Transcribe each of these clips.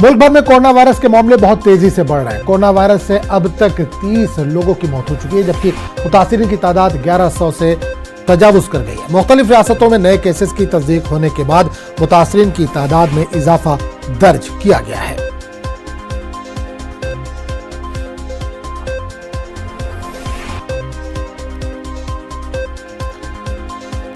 मुल्क भर में कोरोना वायरस के मामले बहुत तेजी से बढ़ रहे हैं। कोरोना वायरस से अब तक 30 लोगों की मौत हो चुकी है, जबकि मुतासिरीन की तादाद 1100 से तजावुज कर गई है। मुख्तलिफ रियासतों में नए केसेस की तस्दीक होने के बाद मुतासिरीन की तादाद में इजाफा दर्ज किया गया है।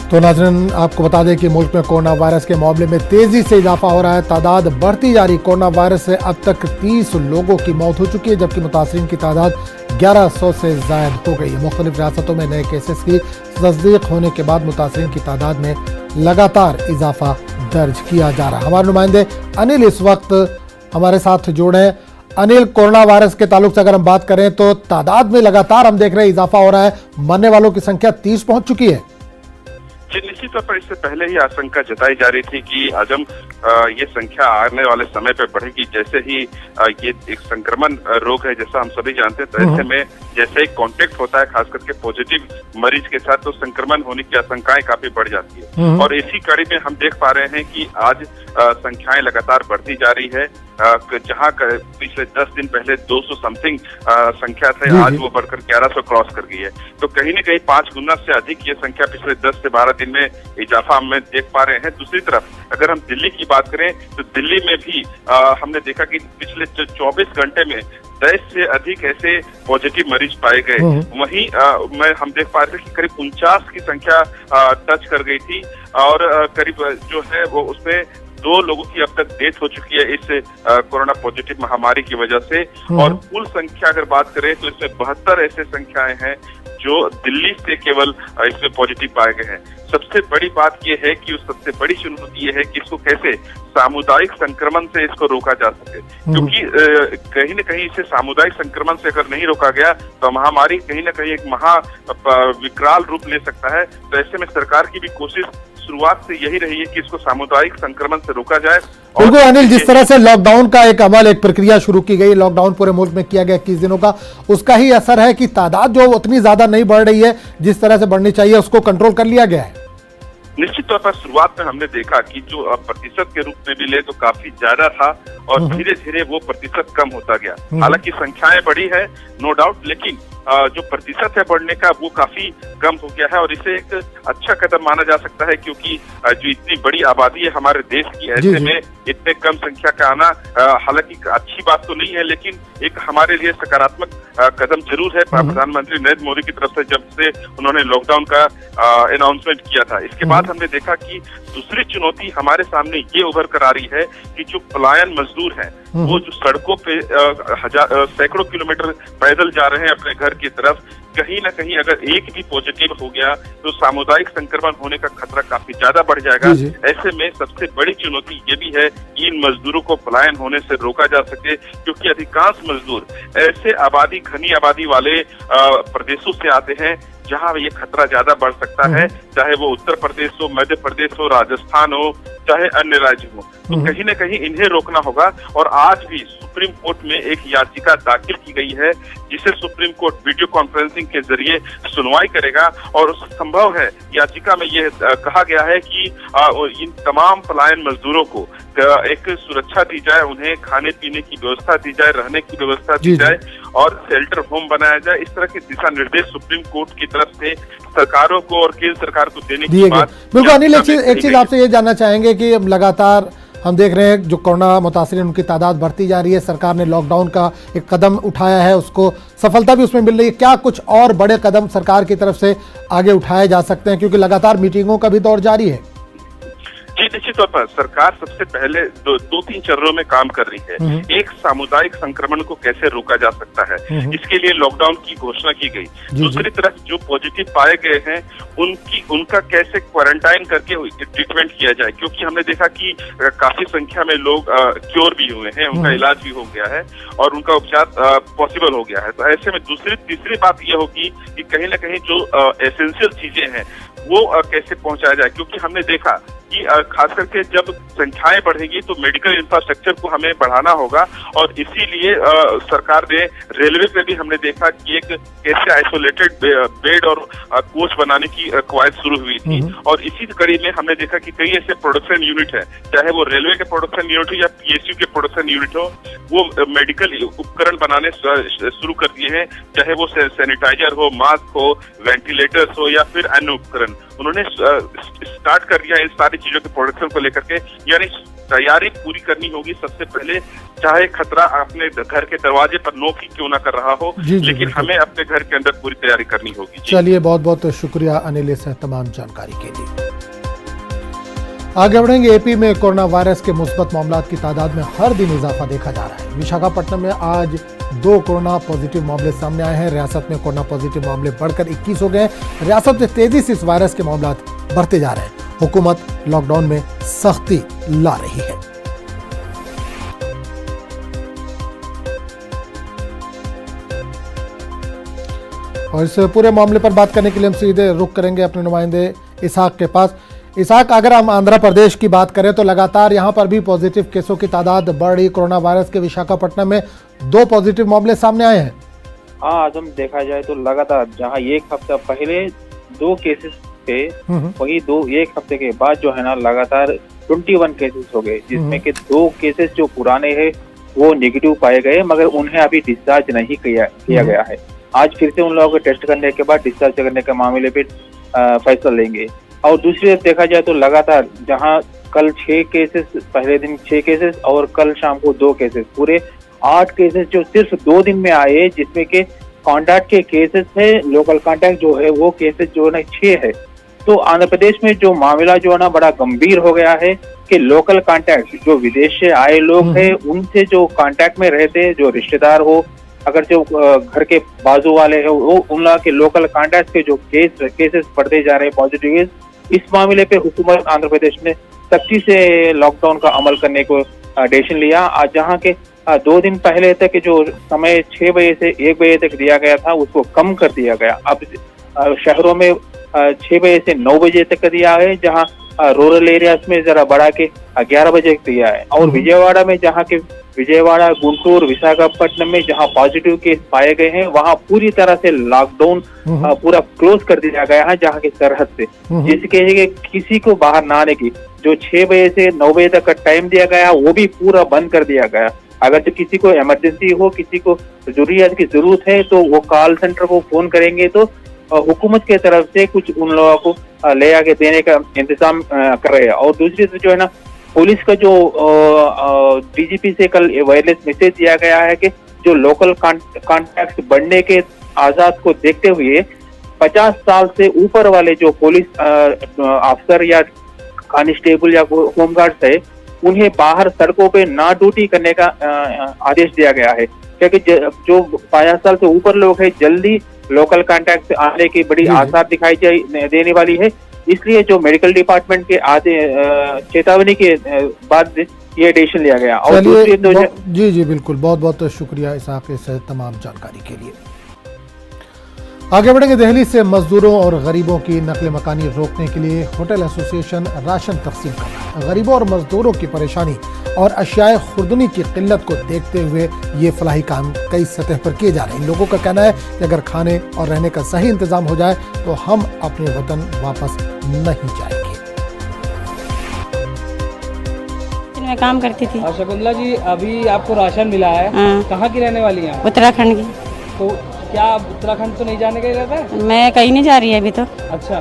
तो नाज़रीन, आपको बता दें कि मुल्क में कोरोना वायरस के मामले में तेजी से इजाफा हो रहा है, तादाद बढ़ती जा रही। कोरोना वायरस से अब तक 30 लोगों की मौत हो चुकी है, जबकि मुतासिरीन की तादाद 1100 से ज़ायद हो गई है। मुख्तलिफ रियासतों में नए केसेस की तस्दीक होने के बाद मुतासिरीन की तादाद में लगातार इजाफा दर्ज किया जा रहा है। हमारे नुमाइंदे अनिल इस वक्त हमारे साथ जुड़े हैं। अनिल, कोरोना वायरस के ताल्लुक से अगर हम बात करें तो तादाद में लगातार हम देख रहे हैं इजाफा हो रहा है, मरने वालों की संख्या 30 पहुंच चुकी है। जी, निश्चित तौर पर इससे पहले ही आशंका जताई जा रही थी कि आजम ये संख्या आने वाले समय पे बढ़ेगी। जैसे ही ये एक संक्रमण रोग है, जैसा हम सभी जानते हैं, तो ऐसे में जैसे ही कांटेक्ट होता है खास करके पॉजिटिव मरीज के साथ, तो संक्रमण होने की आशंकाएं काफी बढ़ जाती है। और इसी कड़ी में हम देख पा रहे हैं कि आज संख्याएं लगातार बढ़ती जा रही है। जहां पिछले 10 दिन पहले 200 समथिंग संख्या थे, आज वो बढ़कर 1100 क्रॉस कर गई है। तो कहीं न कहीं 5 गुना से अधिक ये संख्या पिछले 10 से 12 दिन में इजाफा हम देख पा रहे हैं। दूसरी तरफ अगर हम दिल्ली की बात करें तो दिल्ली में भी हमने देखा कि पिछले 24 घंटे में 10 से अधिक ऐसे पॉजिटिव मरीज पाए गए। वहीं हम देख पा रहे थे कि करीब 49 की संख्या टच कर गई थी और करीब जो है वो उसमें 2 लोगों की अब तक डेथ हो चुकी है इस कोरोना पॉजिटिव महामारी की वजह से। और कुल संख्या अगर बात करें तो इसमें 72 ऐसे संख्याएं हैं जो दिल्ली से केवल इसमें पॉजिटिव पाए गए हैं। सबसे बड़ी बात यह है कि सबसे बड़ी चुनौती ये है कि इसको कैसे सामुदायिक संक्रमण से इसको रोका जा सके, क्योंकि कहीं न कहीं इसे सामुदायिक संक्रमण से अगर नहीं रोका गया तो महामारी कहीं न कहीं एक महा विकराल रूप ले सकता है। तो ऐसे में सरकार की भी कोशिश शुरुआत से यही रही है कि इसको सामुदायिक संक्रमण से रोका जाए। बिल्कुल अनिल, जिस तरह से लॉकडाउन का एक अमल, एक प्रक्रिया शुरू की गई, लॉकडाउन पूरे मुल्क में किया गया 21 दिनों का, उसका ही असर है कि तादाद जो उतनी ज्यादा नहीं बढ़ रही है जिस तरह से बढ़नी चाहिए, उसको कंट्रोल कर लिया गया है। निश्चित तौर पर शुरुआत में हमने देखा कि जो प्रतिशत के रूप में भी ले तो काफी ज्यादा था और धीरे धीरे वो प्रतिशत कम होता गया। हालांकि संख्याएं बढ़ी है नो डाउट, लेकिन जो प्रतिशत है बढ़ने का वो काफी कम हो गया है और इसे एक अच्छा कदम माना जा सकता है, क्योंकि जो इतनी बड़ी आबादी है हमारे देश की, ऐसे में इतने कम संख्या का आना हालांकि अच्छी बात तो नहीं है, लेकिन एक हमारे लिए सकारात्मक कदम जरूर है। प्रधानमंत्री नरेंद्र मोदी की तरफ से जब से उन्होंने लॉकडाउन का अनाउंसमेंट किया था, इसके बाद हमने देखा कि दूसरी चुनौती हमारे सामने ये उभर कर आ रही है कि जो पलायन मजदूर हैं वो जो सड़कों पे सैकड़ों किलोमीटर पैदल जा रहे हैं अपने घर की तरफ, कहीं ना कहीं अगर एक भी पॉजिटिव हो गया तो सामुदायिक संक्रमण होने का खतरा काफी ज्यादा बढ़ जाएगा। ऐसे में सबसे बड़ी चुनौती ये भी है कि इन मजदूरों को पलायन होने से रोका जा सके, क्योंकि अधिकांश मजदूर ऐसे घनी आबादी वाले प्रदेशों से आते हैं जहां ये खतरा ज्यादा बढ़ सकता है, चाहे वो उत्तर प्रदेश हो, मध्य प्रदेश हो, राजस्थान हो, चाहे अन्य राज्य हो। तो कहीं न कहीं इन्हें रोकना होगा। और आज भी सुप्रीम कोर्ट में एक याचिका दाखिल की गई है जिसे सुप्रीम कोर्ट वीडियो कॉन्फ्रेंसिंग के जरिए सुनवाई करेगा। और संभव है याचिका में यह कहा गया है कि इन तमाम पलायन मजदूरों को एक सुरक्षा दी जाए, उन्हें खाने पीने की व्यवस्था दी जाए, रहने की व्यवस्था दी जाए और शेल्टर होम बनाया जाए। इस तरह के दिशा निर्देश सुप्रीम कोर्ट की तरफ से सरकारों को और केंद्र सरकार को देने की बात। बिल्कुल अनिल, एक चीज आपसे ये जानना चाहेंगे कि लगातार हम देख रहे हैं जो कोरोना मुतासिरीन उनकी तादाद बढ़ती जा रही है, सरकार ने लॉकडाउन का एक कदम उठाया है, उसको सफलता भी उसमें मिल रही है। क्या कुछ और बड़े कदम सरकार की तरफ से आगे उठाए जा सकते हैं, क्योंकि लगातार मीटिंगों का भी दौर जारी है? जी, निश्चित तौर पर सरकार सबसे पहले 2-3 चरणों में काम कर रही है। एक, सामुदायिक संक्रमण को कैसे रोका जा सकता है, इसके लिए लॉकडाउन की घोषणा की गई। दूसरी तरफ जो पॉजिटिव पाए गए हैं उनका कैसे क्वारंटाइन करके ट्रीटमेंट किया जाए, क्योंकि हमने देखा कि काफी संख्या में लोग क्योर भी हुए हैं, उनका इलाज भी हो गया है और उनका उपचार पॉसिबल हो गया है। तो ऐसे में तीसरी बात यह होगी कि कहीं ना कहीं जो एसेंशियल चीजें हैं वो कैसे पहुंचाया जाए, क्योंकि हमने देखा कि खास करके जब संख्याएं बढ़ेगी तो मेडिकल इंफ्रास्ट्रक्चर को हमें बढ़ाना होगा, और इसीलिए सरकार ने रेलवे पे भी हमने देखा कि एक कैसे आइसोलेटेड बेड और कोच बनाने की कवायद शुरू हुई थी। और इसी कड़ी में हमने देखा कि कई ऐसे प्रोडक्शन यूनिट है, चाहे वो रेलवे के प्रोडक्शन यूनिट हो या पीएसयू के प्रोडक्शन यूनिट हो, वो मेडिकल उपकरण बनाने शुरू कर दिए हैं, चाहे वो सैनिटाइजर हो, मास्क हो, वेंटिलेटर्स हो या फिर अन्य उपकरण। उन्होंने स्टार्ट कर दिया इन सारी चीजों के प्रोडक्शन को लेकर के, यानी तैयारी पूरी करनी होगी सबसे पहले, चाहे खतरा अपने घर के दरवाजे पर नोक ही क्यों ना कर रहा हो, लेकिन हमें अपने घर के अंदर पूरी तैयारी करनी होगी। चलिए, बहुत बहुत शुक्रिया अनिल इस तमाम जानकारी के लिए। आगे बढ़ेंगे। एपी में कोरोना वायरस के मुस्बत मामलात की तादाद में हर दिन इजाफा देखा जा रहा है। विशाखापट्टनम में आज 2 कोरोना पॉजिटिव मामले सामने आए हैं। रियासत में कोरोना पॉजिटिव मामले बढ़कर 21 हो गए। रियासत में तेजी से इस वायरस के मामलात बढ़ते जा रहे हैं। हुकूमत लॉकडाउन में सख्ती ला रही है। और इस पूरे मामले पर बात करने के लिए हम सीधे रुख करेंगे अपने नुमाइंदे इसहाक के पास। इसहाक, अगर हम आंध्र प्रदेश की बात करें तो लगातार यहां पर भी पॉजिटिव केसों की तादाद बढ़ रही। कोरोना वायरस के विशाखापट्टनम में 2 पॉजिटिव मामले सामने आए हैं। हाँ, आज हम देखा जाए तो लगातार जहां एक हफ्ता पहले 2 केसेस थे, वही 1 हफ्ते के बाद जो है ना लगातार 21 केसेस हो गए, जिसमें कि 2 केसेस जो पुराने हैं वो नेगेटिव पाए गए, मगर उन्हें अभी डिस्चार्ज नहीं किया गया है। आज फिर से उन लोगों को टेस्ट करने के बाद डिस्चार्ज करने के मामले पे फैसला लेंगे। और दूसरी तरफ देखा जाए तो लगातार जहां कल 6 केसेस, पहले दिन 6 केसेस और कल शाम को 2 केसेस, पूरे 8 केसेस जो सिर्फ 2 दिन में आए, जिसमें के कॉन्टैक्ट के केसेस है, लोकल कॉन्टैक्ट जो है वो केसेस जो है 6 है। तो आंध्र प्रदेश में जो मामला जो है ना बड़ा गंभीर हो गया है कि लोकल कॉन्टैक्ट जो विदेश से आए लोग हैं, उनसे जो कॉन्टैक्ट में रहते, जो रिश्तेदार हो, अगर जो घर के बाजू वाले हैं, वो उन लोगों के लोकल कॉन्टैक्ट के जो केसेस बढ़ते जा रहे हैं, पॉजिटिव केस, इस मामले पे हुकूमत आंध्र प्रदेश ने सख्ती से लॉकडाउन का अमल करने को डिसीजन लिया। आज जहाँ के 2 दिन पहले तक जो समय 6 बजे से 1 बजे तक दिया गया था, उसको कम कर दिया गया। अब शहरों में 6 बजे से 9 बजे तक कर दिया है, जहाँ रूरल एरियाज में जरा बढ़ा के 11 बजे तक दिया है। और विजयवाड़ा में, जहाँ के विजयवाड़ा, गुंटूर, विशाखापट्टनम में जहां पॉजिटिव केस पाए गए हैं, वहां पूरी तरह से लॉकडाउन पूरा क्लोज कर दिया गया है, जहां की सरहद से, जिसके किसी को बाहर ना आने की, जो 6 बजे से 9 बजे तक का टाइम दिया गया वो भी पूरा बंद कर दिया गया। अगर तो किसी को इमरजेंसी हो, किसी को जरूरियात की जरूरत है, तो वो कॉल सेंटर को फोन करेंगे तो हुकूमत के तरफ से कुछ उन लोगों को ले आके देने का इंतजाम कर रहे हैं। और दूसरी तरफ जो है ना, पुलिस का जो डीजीपी से कल वायरलेस मैसेज दिया गया है कि जो लोकल कॉन्टैक्ट बढ़ने के आजाद को देखते हुए 50 साल से ऊपर वाले जो पुलिस अफसर या कांस्टेबल या होमगार्ड्स है, उन्हें बाहर सड़कों पे ना ड्यूटी करने का आदेश दिया गया है, क्योंकि जो 50 साल से ऊपर लोग हैं, जल्दी लोकल कॉन्टैक्ट आने की बड़ी आसार दिखाई देने वाली है। इसलिए जो मेडिकल डिपार्टमेंट के आधे चेतावनी के बाद ये डिसीजन लिया गया। और जी बिल्कुल, बहुत बहुत शुक्रिया इसहाक इस तमाम जानकारी के लिए। आगे बढ़ेंगे। दिल्ली से मजदूरों और गरीबों की नकल मकानी रोकने के लिए होटल एसोसिएशन राशन तकसीम कर रहा है। गरीबों और मजदूरों की परेशानी और अशियाए खुर्दनी की किल्लत को देखते हुए ये फलाही काम कई सतह पर किए जा रहे हैं। लोगों का कहना है कि अगर खाने और रहने का सही इंतजाम हो जाए तो हम अपने वतन वापस नहीं जाएंगे। मैं काम करती थी। शकुंतला जी, अभी आपको राशन मिला है, कहाँ की रहने वाली हैं? उत्तराखंड की। तो क्या उत्तराखंड तो नहीं जाने का इरादा है? मैं कहीं नहीं जा रही है अभी तो। अच्छा,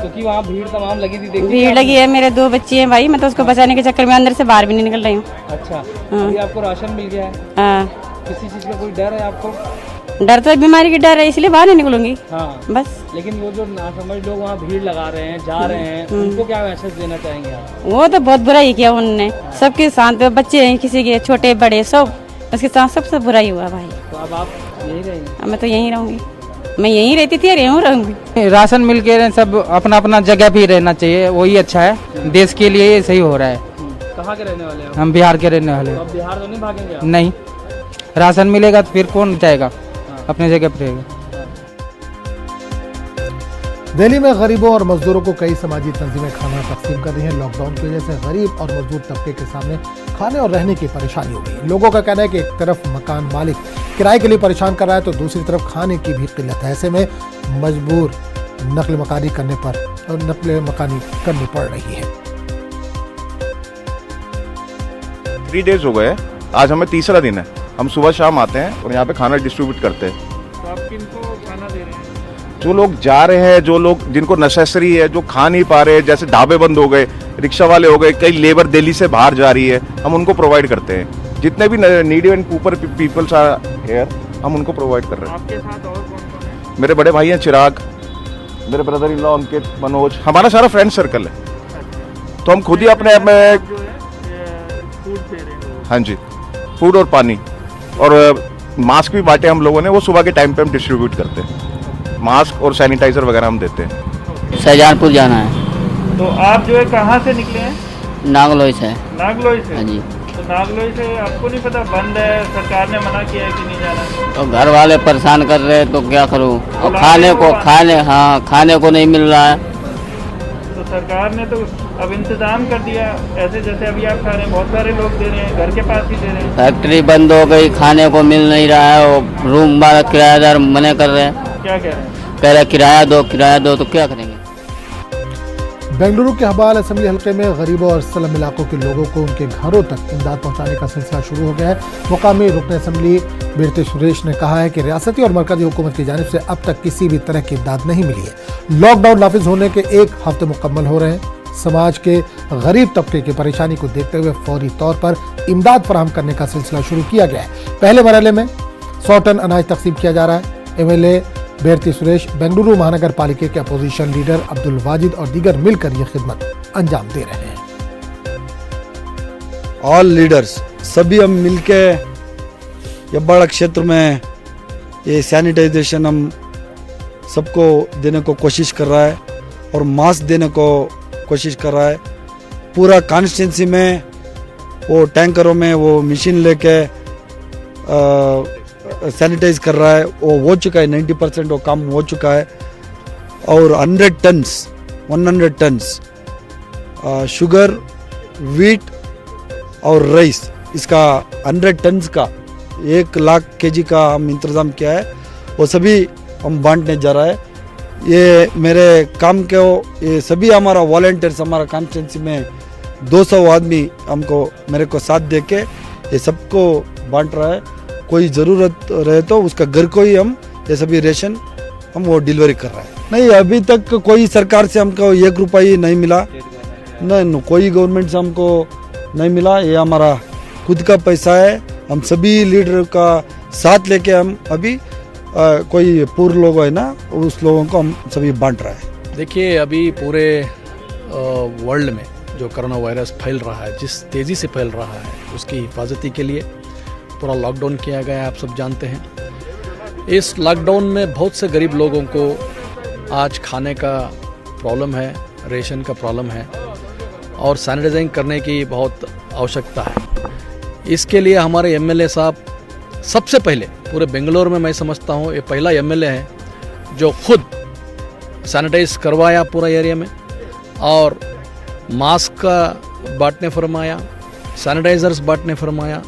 क्योंकि वहाँ भीड़ तमाम लगी थी, देखी? भीड़ लगी है, मेरे 2 बच्चे हैं भाई, मैं तो उसको बचाने के चक्कर में अंदर से बाहर भी नहीं निकल रही हूँ। अच्छा, अभी आपको राशन मिल गया है, किसी चीज का कोई डर है आपको? डर तो बीमारी की डर है, इसलिए बाहर नहीं निकलूंगी। हाँ, बस। लेकिन वो जो नासमझ लोग वहाँ भीड़ लगा रहे हैं, जा रहे हैं, उनको क्या मैसेज देना चाहेंगे आप? वो तो बहुत बुरा ही किया उन्होंने, सबके साथ बच्चे हैं, किसी के छोटे बड़े सब, उसके साथ सबसे बुरा ही हुआ भाई। तो अब आप यहीं रहेंगे? मैं तो यहीं रहूंगी, मैं यहीं रहती थी और यहीं रहूंगी। राशन मिल के सब अपना अपना जगह भी रहना चाहिए, वही अच्छा है, देश के लिए ये सही हो रहा है। कहाँ के रहने वाले हैं? हम बिहार के रहने वाले हैं। अब बिहार तो नहीं भागेंगे आप? नहीं, राशन मिलेगा तो फिर कौन जाएगा, अपने जगह पर रहेगा। दिल्ली में गरीबों और मजदूरों को कई समाजी तंजीमें खाना तकसीम कर रही हैं। लॉकडाउन की वजह से गरीब और मजदूर तबके के सामने खाने और रहने की परेशानी हो गई। लोगों का कहना है कि एक तरफ मकान मालिक किराए के लिए परेशान कर रहा है तो दूसरी तरफ खाने की भी किल्लत है। ऐसे में मजबूर नकल मकानी करनी पड़ रही है। 3 डेज हो गए, आज हमें तीसरा दिन है। हम सुबह शाम आते हैं और यहाँ पे खाना डिस्ट्रीब्यूट करते हैं। तो आप किनको खाना दे रहे हैं? जो लोग जा रहे हैं, जो लोग जिनको नेसेसरी है, जो खा नहीं पा रहे, जैसे ढाबे बंद हो गए, रिक्शा वाले हो गए, कई लेबर दिल्ली से बाहर जा रही है, हम उनको प्रोवाइड करते हैं। जितने भी needy and poor peoples are here, हम उनको प्रोवाइड कर रहे हैं। आपके साथ और कौन-कौन है? मेरे बड़े भाई हैं चिराग, मेरे ब्रदर इन लॉ अंकित, मनोज, हमारा सारा फ्रेंड सर्कल है। तो हम खुद ही अपने आप में जो है फूड दे रहे हैं। हाँ जी, फूड और पानी और मास्क भी बांटे हम लोगों ने, वो सुबह के टाइम पे हम डिस्ट्रीब्यूट करते हैं। मास्क और सैनिटाइजर वगैरह हम देते हैं। शाहजहांपुर जाना है। तो आप जो है कहाँ से निकले हैं? नागलोई से। नागलोई से? हाँ जी। तो नागलोई से आपको नहीं पता बंद है, सरकार ने मना किया है कि नहीं जाना? तो घर वाले परेशान कर रहे हैं तो क्या करूँ, और खाने को नहीं मिल रहा है। तो सरकार ने तो अब इंतजाम कर दिया, ऐसे जैसे अभी आप खा रहे हैं, बहुत सारे लोग दे रहे हैं, घर के पास ही दे रहे हैं। फैक्ट्री बंद हो गई, खाने को मिल नहीं रहा है, और रूम वाला किराएदार मना कर रहे हैं। क्या कह रहे हैं? कह रहे किराया दो, तो क्या करेंगे। बेंगलुरु के हबाल असेंबली हल्के में गरीबों और स्लम इलाकों के लोगों को उनके घरों तक इमदाद पहुंचाने का सिलसिला शुरू हो गया है। मुकामी रुकन असेंबली कीर्ति सुरेश ने कहा है कि रियासती और मरकजी हुकूमत की जानिब से अब तक किसी भी तरह की इमदाद नहीं मिली है। लॉकडाउन नाफिज होने के 1 हफ्ते मुकम्मल हो रहे हैं। समाज के गरीब तबके की परेशानी को देखते हुए फौरी तौर पर इमदाद फराहम करने का सिलसिला शुरू किया गया है। पहले मरहले में 100 टन अनाज तकसीम किया जा रहा है। एमएलए कीर्ति सुरेश, बेंगलुरु महानगर पालिका के अपोजिशन लीडर अब्दुल वाजिद और दीगर मिलकर ये खिदमत अंजाम दे रहे हैं। ऑल लीडर्स सभी हम मिलके यब्बाड़ा क्षेत्र में ये सैनिटाइजेशन हम सबको देने को कोशिश कर रहा है और मास्क देने को कोशिश कर रहा है। पूरा कॉन्स्टिट्यूंसी में वो टैंकरों में वो मशीन लेके सैनिटाइज कर रहा है। वो हो चुका है, 90% वो काम हो चुका है। और 100 टन्स शुगर, वीट और राइस, इसका 100 टन्स का 1 लाख केजी का हम इंतज़ाम किया है। वो सभी हम बांटने जा रहा है। ये मेरे काम के ये सभी हमारा वॉलंटियर्स, हमारा कॉन्स्टिट्यूंसी में 200 आदमी हमको मेरे को साथ दे के ये सबको बांट रहा है। कोई ज़रूरत रहे तो उसका घर को ही हम ये सभी रेशन हम वो डिलीवरी कर रहा है। नहीं, अभी तक कोई सरकार से हमको 1 रुपया ही नहीं मिला, नहीं कोई गवर्नमेंट से हमको नहीं मिला। ये हमारा खुद का पैसा है। हम सभी लीडर का साथ लेके हम अभी कोई पूर्व लोग है ना, उस लोगों को हम सभी बांट रहा है। देखिए, अभी पूरे वर्ल्ड में जो कोरोना वायरस फैल रहा है, जिस तेज़ी से फैल रहा है, उसकी हिफाजती के लिए पूरा लॉकडाउन किया गया है, आप सब जानते हैं। इस लॉकडाउन में बहुत से गरीब लोगों को आज खाने का प्रॉब्लम है, रेशन का प्रॉब्लम है और सैनिटाइजिंग करने की बहुत आवश्यकता है। इसके लिए हमारे एमएलए साहब सबसे पहले पूरे बेंगलोर में, मैं समझता हूँ ये पहला एमएलए है जो खुद सैनिटाइज करवाया पूरा एरिया में और मास्क का बांटने फरमाया, सैनिटाइजर्स बांटने फरमाया।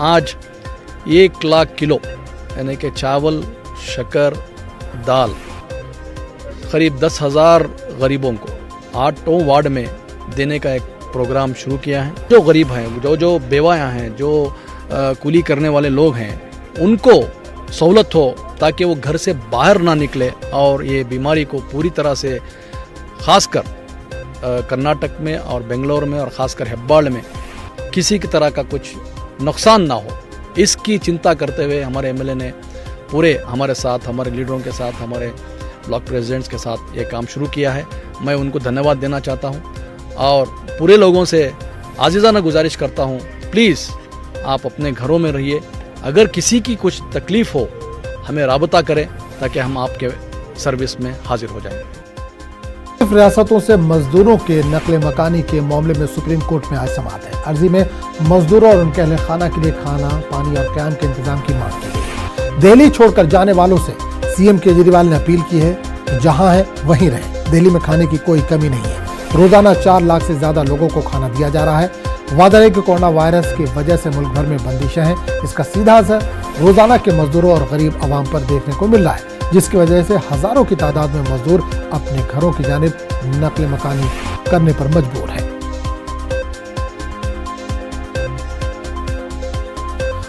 आज 1 लाख किलो यानी कि चावल, शक्कर, दाल करीब 10,000 गरीबों को 8 वार्ड में देने का एक प्रोग्राम शुरू किया है। जो गरीब हैं, जो बेवायां हैं, जो कुली करने वाले लोग हैं, उनको सहूलत हो ताकि वो घर से बाहर ना निकले और ये बीमारी को पूरी तरह से खासकर कर्नाटक में और बेंगलोर में और ख़ासकर हेब्बाड़ में किसी की तरह का कुछ नुकसान ना हो, इसकी चिंता करते हुए हमारे एमएलए ने पूरे हमारे साथ, हमारे लीडरों के साथ, हमारे ब्लॉक प्रेसिडेंट्स के साथ ये काम शुरू किया है। मैं उनको धन्यवाद देना चाहता हूँ और पूरे लोगों से आजीज़ाना गुजारिश करता हूँ, प्लीज़ आप अपने घरों में रहिए। अगर किसी की कुछ तकलीफ़ हो हमें राबता करें ताकि हम आपके सर्विस में हाजिर हो जाएं। रियासतों से मजदूरों के नकले मकानी के मामले में सुप्रीम कोर्ट में आज समाअत है। अर्जी में मजदूरों और उनके अहले खाना के लिए खाना, पानी और क़याम के इंतजाम की मांग की गई है। दिल्ली छोड़कर जाने वालों से सीएम केजरीवाल ने अपील की है जहां है वहीं रहें। दिल्ली में खाने की कोई कमी नहीं है। रोजाना 4 लाख से ज्यादा लोगों को खाना दिया जा रहा है। वादा है कि कोरोना वायरस की वजह से मुल्क भर में बंदिशें हैं। इसका सीधा असर रोजाना के मजदूरों और गरीब आवाम पर देखने को मिल रहा है, जिसकी वजह से हजारों की तादाद में मजदूर अपने घरों की जानिब नकल मकानी करने पर मजबूर है।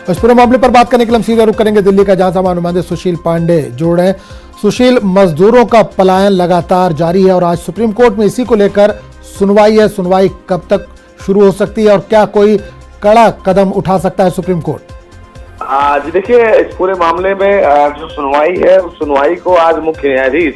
इस पूरे मामले पर बात करने के लिए हम सीधे रुख करेंगे दिल्ली का, जहां हमारे नुमाइंदे सुशील पांडे जुड़ रहे हैं। सुशील, मजदूरों का पलायन लगातार जारी है और आज सुप्रीम कोर्ट में इसी को लेकर सुनवाई है। सुनवाई कब तक शुरू हो सकती है और क्या कोई कड़ा कदम उठा सकता है सुप्रीम कोर्ट? आज देखिए, इस पूरे मामले में जो सुनवाई है, उस सुनवाई को आज मुख्य न्यायाधीश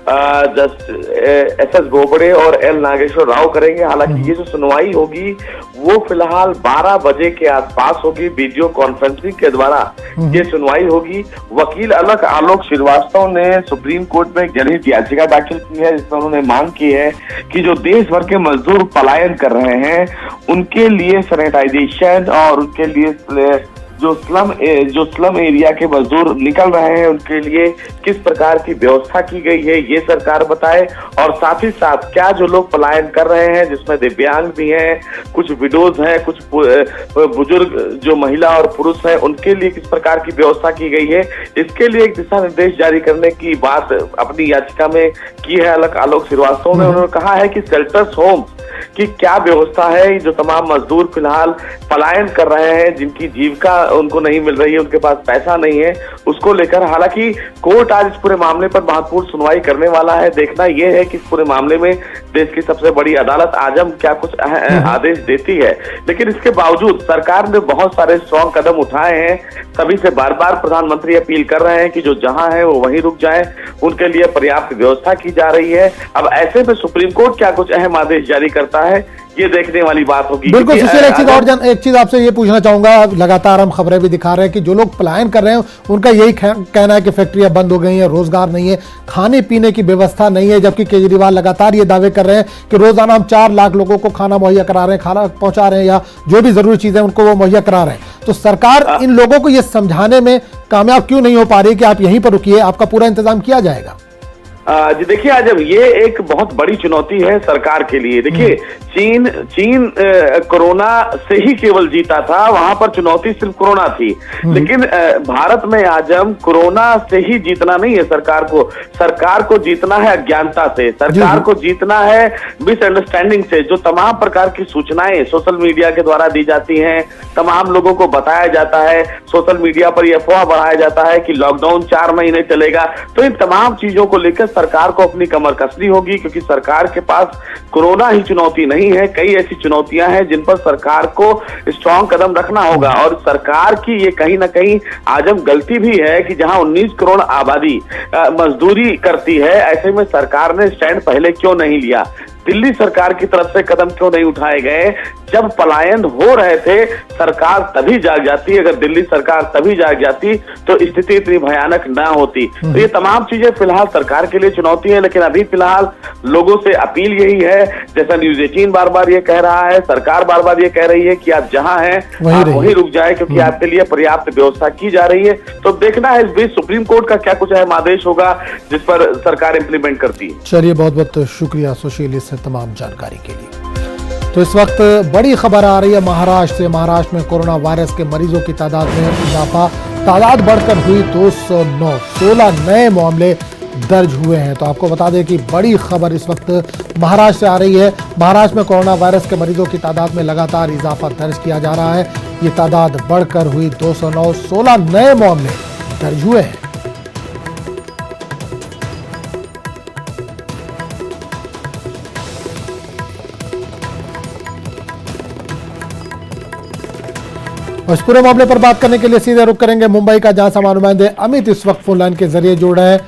एस बोबड़े और एल नागेश्वर राव करेंगे। हालांकि ये जो सुनवाई होगी वो फिलहाल 12 बजे के आसपास होगी। वीडियो कॉन्फ्रेंसिंग के द्वारा ये सुनवाई होगी। वकील अलग आलोक श्रीवास्तव ने सुप्रीम कोर्ट में एक जनहित याचिका दाखिल की है, जिसमें उन्होंने मांग की है कि जो देश भर के मजदूर पलायन कर रहे हैं उनके लिए सैनिटाइजेशन और उनके लिए जो स्लम एरिया के मजदूर निकल रहे हैं उनके लिए किस प्रकार की व्यवस्था की गई है, ये सरकार बताए। और साथ ही साथ क्या जो लोग पलायन कर रहे हैं, जिसमें दिव्यांग भी हैं, कुछ विडोज हैं, कुछ बुजुर्ग जो महिला और पुरुष हैं, उनके लिए किस प्रकार की व्यवस्था की गई है, इसके लिए एक दिशा निर्देश जारी करने की बात अपनी याचिका में की है अलग आलोक श्रीवास्तव ने। उन्होंने कहा है कि शेल्टर्स होम की क्या व्यवस्था है। जो तमाम मजदूर फिलहाल पलायन कर रहे हैं, जिनकी जीविका उनको नहीं मिल रही है, उनके पास पैसा नहीं है, उसको लेकर हालांकि कोर्ट आज इस पूरे मामले पर महत्वपूर्ण सुनवाई करने वाला है। देखना यह है कि इस पूरे मामले में देश की सबसे बड़ी अदालत आजम क्या कुछ आदेश देती है। लेकिन इसके बावजूद सरकार ने बहुत सारे स्ट्रॉन्ग कदम उठाए हैं। सभी से बार बार प्रधानमंत्री अपील कर रहे हैं कि जो जहां है वो वहीं रुक जाए, उनके लिए पर्याप्त व्यवस्था की जा रही है। अब ऐसे में सुप्रीम कोर्ट क्या कुछ अहम आदेश जारी करता है, ये देखने वाली बात होगी। बिल्कुल सुशील, एक चीज आपसे ये पूछना चाहूंगा, लगातार हम खबरें भी दिखा रहे हैं कि जो लोग पलायन कर रहे हैं उनका यही कहना है कि फैक्ट्रियां बंद हो गई हैं, रोजगार नहीं है, खाने पीने की व्यवस्था नहीं है, जबकि केजरीवाल लगातार ये दावे कर रहे हैं कि रोजाना हम 4 लाख लोगों को खाना मुहैया करा रहे हैं, खाना पहुंचा रहे हैं या जो भी जरूरी चीजें उनको वो मुहैया करा रहे हैं। तो सरकार इन लोगों को ये समझाने में कामयाब क्यों नहीं हो पा रही कि आप यहीं पर रुकिए, आपका पूरा इंतजाम किया जाएगा? जी देखिए, आज अब ये एक बहुत बड़ी चुनौती है सरकार के लिए। देखिए, चीन कोरोना से ही केवल जीता था, वहां पर चुनौती सिर्फ कोरोना थी। लेकिन भारत में आज हम कोरोना से ही जीतना नहीं है सरकार को जीतना है अज्ञानता से, सरकार को जीतना है मिसअंडरस्टैंडिंग से। जो तमाम प्रकार की सूचनाएं सोशल मीडिया के द्वारा दी जाती हैं, तमाम लोगों को बताया जाता है, सोशल मीडिया पर यह अफवाह बढ़ाया जाता है कि लॉकडाउन 4 महीने चलेगा। तो इन तमाम चीजों को लेकर सरकार को अपनी कमर कसनी होगी, क्योंकि सरकार के पास कोरोना ही चुनौती नहीं है, कई ऐसी चुनौतियां हैं जिन पर सरकार को स्ट्रॉन्ग कदम रखना होगा। और सरकार की ये कहीं ना कहीं आजम गलती भी है कि जहां 19 करोड़ आबादी मजदूरी करती है, ऐसे में सरकार ने स्टैंड पहले क्यों नहीं लिया? दिल्ली सरकार की तरफ से कदम क्यों नहीं उठाए गए? जब पलायन हो रहे थे सरकार तभी जाग जाती, अगर दिल्ली सरकार तभी जाग जाती तो स्थिति इतनी भयानक ना होती। तो ये तमाम चीजें फिलहाल सरकार के लिए चुनौती है। लेकिन अभी फिलहाल लोगों से अपील यही है, जैसा न्यूज 18 बार बार ये कह रहा है, सरकार बार बार ये कह रही है कि आप जहां हैं आप वहीं रुक जाए, क्योंकि आपके लिए पर्याप्त व्यवस्था की जा रही है। तो देखना है इस बीच सुप्रीम कोर्ट का क्या कुछ अहम आदेश होगा जिस पर सरकार इंप्लीमेंट करती है। चलिए, बहुत बहुत शुक्रिया सुशील इस तमाम जानकारी के लिए। तो इस वक्त बड़ी खबर आ रही है महाराष्ट्र से। महाराष्ट्र में कोरोना वायरस के मरीजों की तादाद में इजाफा, तादाद बढ़कर हुई 209, 16 नए मामले दर्ज हुए हैं। तो आपको बता दें कि बड़ी खबर इस वक्त महाराष्ट्र से आ रही है। महाराष्ट्र में कोरोना वायरस के मरीजों की तादाद में लगातार इजाफा दर्ज किया जा रहा है। ये तादाद बढ़कर हुई 209, 16 नए मामले दर्ज हुए हैं। और इस पूरे मामले पर बात करने के लिए सीधे रुख करेंगे मुंबई का, जहां हमारे नुमाइंदे अमित इस वक्त फोन लाइन के जरिए जुड़ रहे हैं।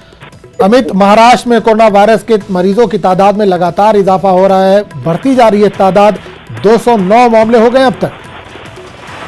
अमित, महाराष्ट्र में कोरोना वायरस के मरीजों की तादाद में लगातार इजाफा हो रहा है, बढ़ती जा रही है तादाद, 209 मामले हो गए अब तक।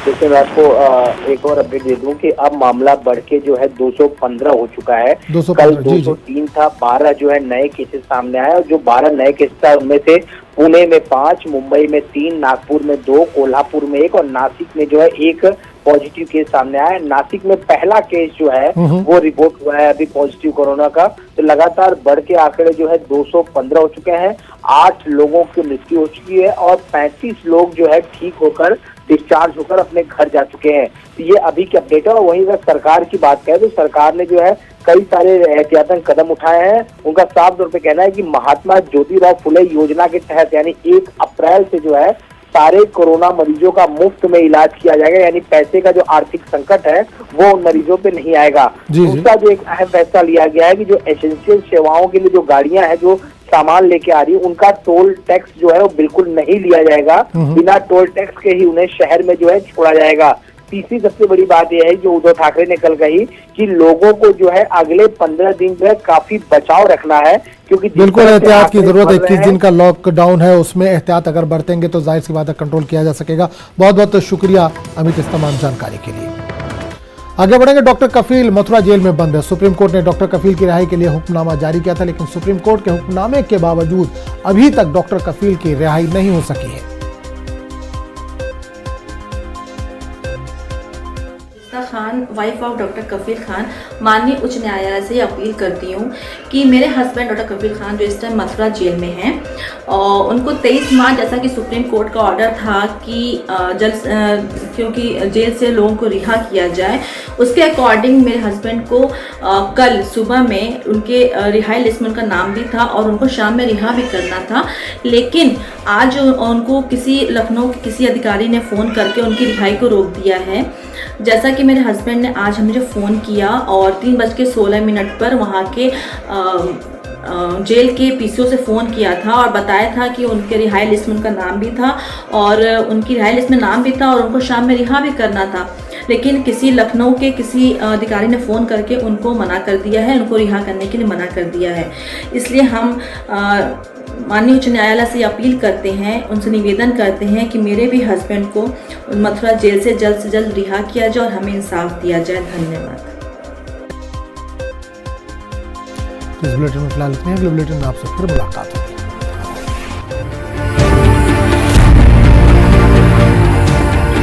देखिए, मैं आपको एक और अपडेट दे दूं कि अब मामला बढ़ के जो है 215 हो चुका है। कल 203 था, 12 जो है नए केसेस सामने आए, और जो 12 नए केसेस था उनमें से पुणे में 5, मुंबई में 3, नागपुर में 2, कोल्हापुर में 1 और नासिक में जो है 1 पॉजिटिव केस सामने आया है। नासिक में पहला केस जो है वो रिपोर्ट हुआ है अभी पॉजिटिव कोरोना का। तो लगातार बढ़ के आंकड़े जो है 215 हो चुके हैं। 8 लोगों की मृत्यु हो चुकी है और 35 लोग जो है ठीक होकर डिस्चार्ज होकर अपने घर जा चुके हैं। तो ये अभी की अपडेट है। और वहीं अगर सरकार की बात करें तो सरकार ने जो है कई सारे एहतियातन कदम उठाए हैं। उनका साफ तौर पे कहना है कि महात्मा ज्योतिराव फुले योजना के तहत यानी 1 अप्रैल से जो है सारे कोरोना मरीजों का मुफ्त में इलाज किया जाएगा। यानी पैसे का जो आर्थिक संकट है वो उन मरीजों पे नहीं आएगा। दूसरा जो एक अहम फैसला लिया गया है कि जो एसेंशियल सेवाओं के लिए जो गाड़ियां हैं जो सामान लेके आ रही है उनका टोल टैक्स जो है वो बिल्कुल नहीं लिया जाएगा। बिना टोल टैक्स के ही उन्हें शहर में जो है छोड़ा जाएगा। तीसरी सबसे बड़ी बात यह है जो उद्धव ठाकरे ने कल कही कि लोगों को जो है अगले 15 दिन जो है काफी बचाव रखना है, क्योंकि बिल्कुल एहतियात की जरूरत है। 21 दिन का लॉकडाउन है, उसमें एहतियात अगर बरतेंगे तो जाहिर सी बात है कंट्रोल किया जा सकेगा। बहुत बहुत शुक्रिया अमित इस तमाम जानकारी के लिए। आगे बढ़ेंगे। डॉक्टर कफील मथुरा जेल में बंद है। सुप्रीम कोर्ट ने डॉक्टर कफील की रिहाई के लिए हुक्मनामा जारी किया था, लेकिन सुप्रीम कोर्ट के हुक्मनामे के बावजूद अभी तक डॉक्टर कफील की रिहाई नहीं हो सकी है। खान, वाइफ ऑफ डॉक्टर कफील खान, माननीय उच्च न्यायालय से अपील करती हूँ कि मेरे हस्बैंड डॉक्टर कफील खान जो इस टाइम मथुरा जेल में हैं और उनको 23 मार्च जैसा कि सुप्रीम कोर्ट का ऑर्डर था कि क्योंकि जेल से लोगों को रिहा किया जाए, उसके अकॉर्डिंग मेरे हस्बैंड को कल सुबह में उनके रिहाई लिस्ट में उनका नाम भी था और उनको शाम में रिहा भी करना था। लेकिन आज उनको लखनऊ के किसी अधिकारी ने फ़ोन करके उनकी रिहाई को रोक दिया है। जैसा कि मेरे हस्बैंड ने आज मुझे फ़ोन किया और 3:16 पर वहाँ के जेल के पीसीओ से फ़ोन किया था और बताया था कि उनके रिहाई लिस्ट में उनका नाम भी था और उनकी रिहाई लिस्ट में नाम भी था और उनको शाम में रिहा भी करना था। लेकिन लखनऊ के किसी अधिकारी ने फ़ोन करके उनको मना कर दिया है, उनको रिहा करने के लिए मना कर दिया है। इसलिए हम माननीय उच्च न्यायालय से अपील करते हैं, उनसे निवेदन करते हैं कि मेरे भी हस्बैंड को मथुरा जेल से जल्द रिहा किया जाए और हमें इंसाफ दिया जाए। धन्यवाद। इस बुलेटिन में फिलहाल इतने। अगले बुलेटिन में आपसे फिर मुलाकात होगी।